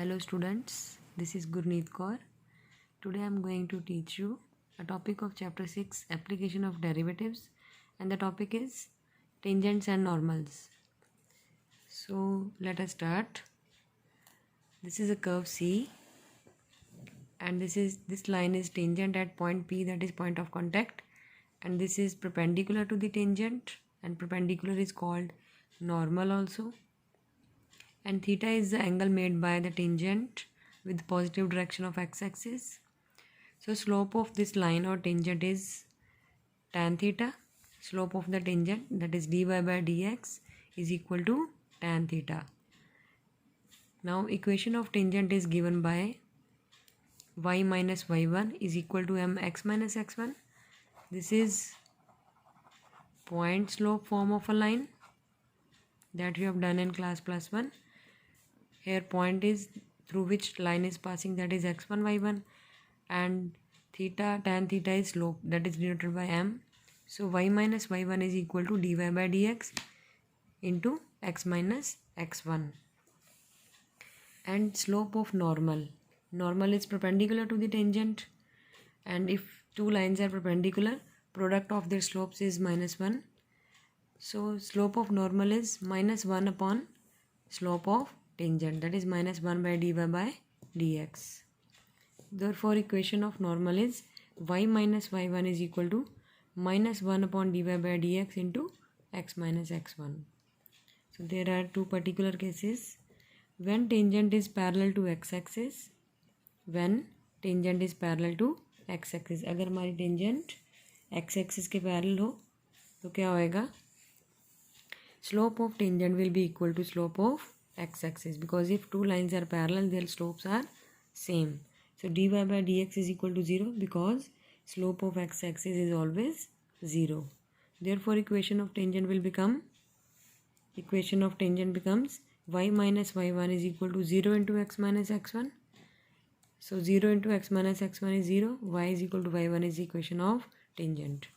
Hello students, this is Gurneet Kaur. Today I am going to teach you a topic of chapter 6, application of derivatives, and the topic is tangents and normals. So let us start. This is a curve C and this line is tangent at point P, that is point of contact, and this is perpendicular to the tangent, and perpendicular is called normal also. And theta is the angle made by the tangent with positive direction of x-axis. So slope of this line or tangent is tan theta. Slope of the tangent, that is dy by dx, is equal to tan theta. Now equation of tangent is given by y minus y1 is equal to mx minus x1. This is point slope form of a line that we have done in class plus 1. Here point is through which line is passing, that is x1 y1, and theta, tan theta is slope, that is denoted by m. So y minus y1 is equal to dy by dx into x minus x1. And slope of normal is perpendicular to the tangent, and if two lines are perpendicular, product of their slopes is minus 1. So slope of normal is minus 1 upon slope of tangent, that is minus 1 by dy by dx. Therefore equation of normal is y minus y1 is equal to minus 1 upon dy by dx into x minus x1. So there are two particular cases. When tangent is parallel to x-axis, अगर हमारी tangent x-axis के parallel हो तो क्या होएगा, slope of tangent will be equal to slope of x-axis, because if two lines are parallel their slopes are same. So dy by dx is equal to 0 because slope of x-axis is always 0. Therefore equation of tangent becomes y minus y1 is equal to 0 into x minus x1. So 0 into x minus x1 is 0, y is equal to y1 is the equation of tangent.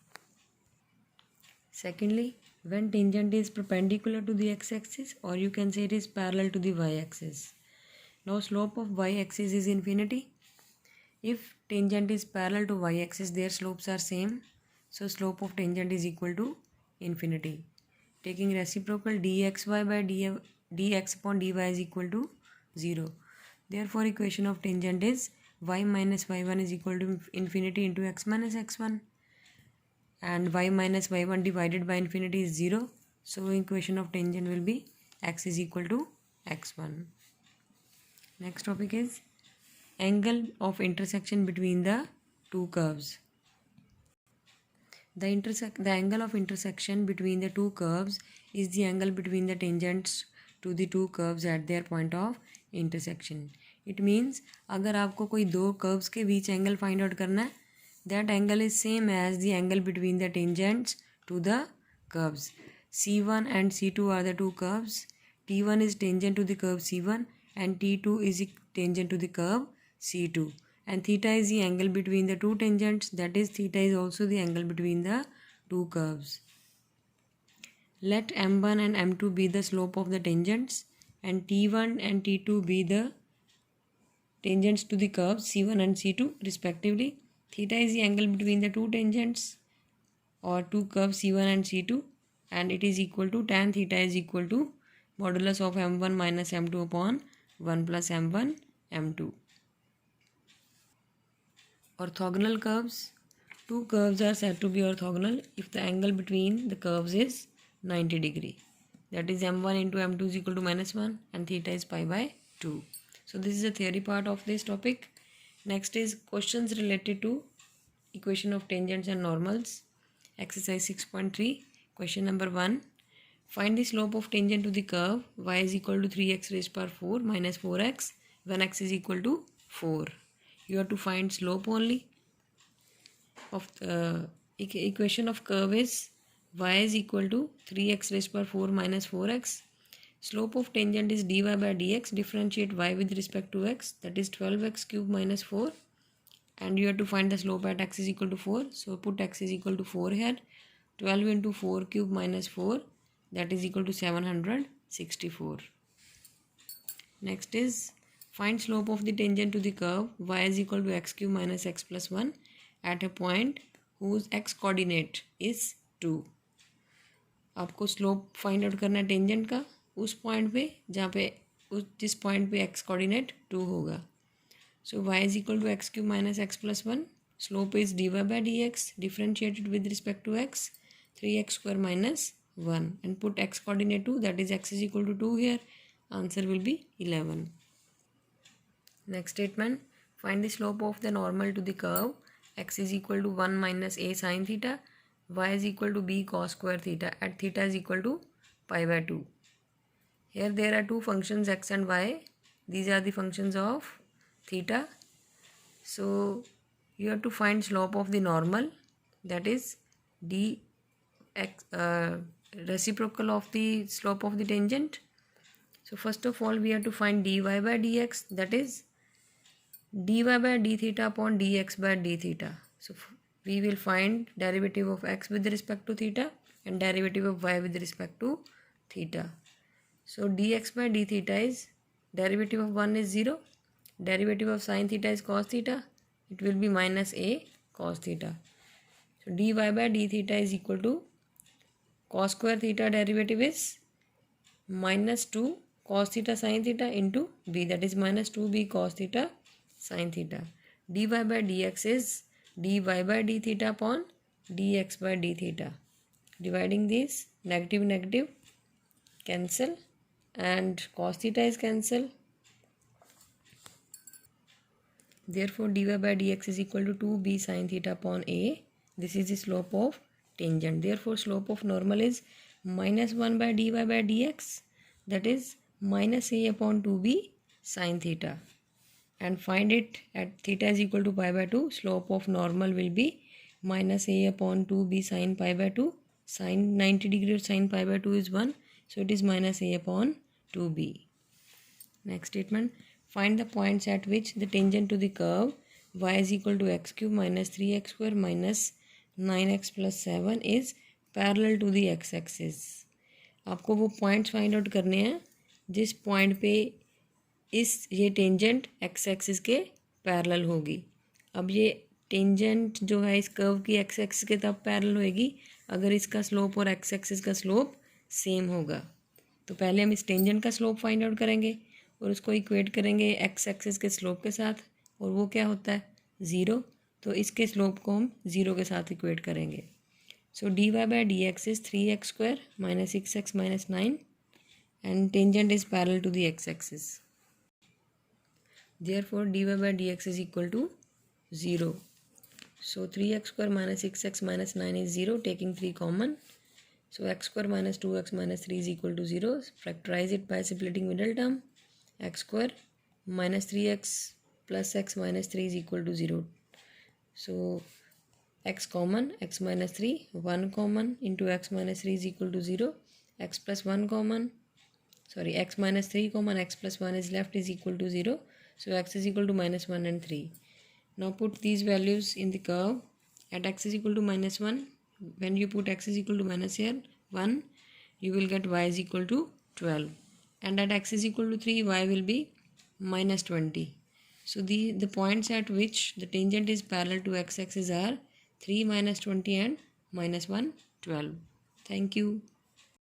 Secondly, when tangent is perpendicular to the x-axis, or you can say it is parallel to the y-axis. Now slope of y-axis is infinity. If tangent is parallel to y-axis, their slopes are same. So slope of tangent is equal to infinity. Taking reciprocal, dxy by dx upon dy is equal to 0. Therefore equation of tangent is y minus y1 is equal to infinity into x minus x1. And y minus y1 divided by infinity is 0. So equation of tangent will be x is equal to x1. Next topic is angle of intersection between the two curves. The angle of intersection between the two curves is the angle between the tangents to the two curves at their point of intersection. It means अगर आपको कोई दो curves के बीच angle find out करना है, that angle is same as the angle between the tangents to the curves. C1 and C2 are the two curves. T1 is tangent to the curve C1 and T2 is tangent to the curve C2. And theta is the angle between the two tangents, that is theta is also the angle between the two curves. Let m1 and m2 be the slope of the tangents and t1 and t2 be the tangents to the curves c1 and c2 respectively. Theta is the angle between the two tangents or two curves c1 and c2, and it is equal to tan theta is equal to modulus of m1 minus m2 upon 1 plus m1 m2. Orthogonal curves. Two curves are said to be orthogonal if the angle between the curves is 90 degree. That is m1 into m2 is equal to minus 1 and theta is pi by 2. So this is the theory part of this topic. Next is questions related to equation of tangents and normals. Exercise 6.3. Question number 1. Find the slope of tangent to the curve y is equal to 3x raised power 4 minus 4x when x is equal to 4. You have to find slope only. Of the equation of curve is y is equal to 3x raised power 4 minus 4x. Slope of tangent is dy by dx. Differentiate y with respect to x, that is 12x cube minus 4. And you have to find the slope at x is equal to 4. So put x is equal to 4 here. 12 into 4 cube minus 4, that is equal to 764. Next is Find slope of the tangent to the curve y is equal to x cube minus x plus 1 at a point whose x coordinate is 2. आपको slope find out करना है tangent का उस point पे जहाँ पे जिस point पे x कोऑर्डिनेट 2 होगा. So y is equal to x cube minus x plus 1. Slope is dy by dx differentiated with respect to x 3x square minus 1 and put x coordinate 2, that is x is equal to 2 here. Answer will be 11. Next statement, find the slope of the normal to the curve x is equal to 1 minus a sin theta, y is equal to b cos square theta at theta is equal to pi by 2. Here there are two functions x and y. These are the functions of theta. So you have to find slope of the normal, that is d x reciprocal of the slope of the tangent. So first of all we have to find dy by dx, that is dy by d theta upon dx by d theta. So we will find derivative of x with respect to theta and derivative of y with respect to theta. So dx by d theta is derivative of 1 is 0, derivative of sin theta is cos theta, it will be minus a cos theta. So dy by d theta is equal to cos square theta derivative is minus 2 cos theta sin theta into b, that is minus 2b cos theta sin theta. dy by dx is dy by d theta upon dx by d theta. Dividing these, negative negative cancel and cos theta is cancel. Therefore dy by dx is equal to 2b sin theta upon a. This is the slope of tangent. Therefore slope of normal is minus 1 by dy by dx, that is minus a upon 2b sin theta. And find it at theta is equal to pi by 2. Slope of normal will be minus a upon 2b sin pi by 2. Sin 90 degree of sin pi by 2 is 1. So it is minus a upon 2b. Next statement. Find the points at which the tangent to the curve y is equal to x cube minus 3x square minus 9x plus 7 is parallel to the x axis. आपको वो points find out करने हैं जिस point पे ये tangent x axis के parallel होगी. अब ये टेंजेंट जो है इस कर्व की एक्स एक्सिस के तब पैरेलल होएगी अगर इसका स्लोप और एक्स एक्सिस का स्लोप सेम होगा. तो पहले हम इस टेंजेंट का स्लोप फाइंड आउट करेंगे और उसको इक्वेट करेंगे एक्स एक्सिस के स्लोप के साथ, और वो क्या होता है 0. तो इसके स्लोप को हम 0 के साथ इक्वेट करेंगे. सो dy by dx is 3x square minus 6x minus 9 and tangent is parallel to the x axis. Therefore dy by dx is equal to 0. So 3x square minus 6x minus 9 is 0, taking 3 common. So x square minus 2x minus 3 is equal to 0. Factorize it by splitting middle term. X square minus 3x plus x minus 3 is equal to 0. So x common, x minus 3, 1 common into x minus 3 is equal to 0. X plus 1 common, sorry, x minus 3 common, x plus 1 is left is equal to 0. So x is equal to minus 1 and 3. Now put these values in the curve. At x is equal to minus 1, when you put x is equal to minus here 1, you will get y is equal to 12. And at x is equal to 3, y will be minus 20. So the points at which the tangent is parallel to x axis are 3, minus 20 and minus 1, 12. Thank you.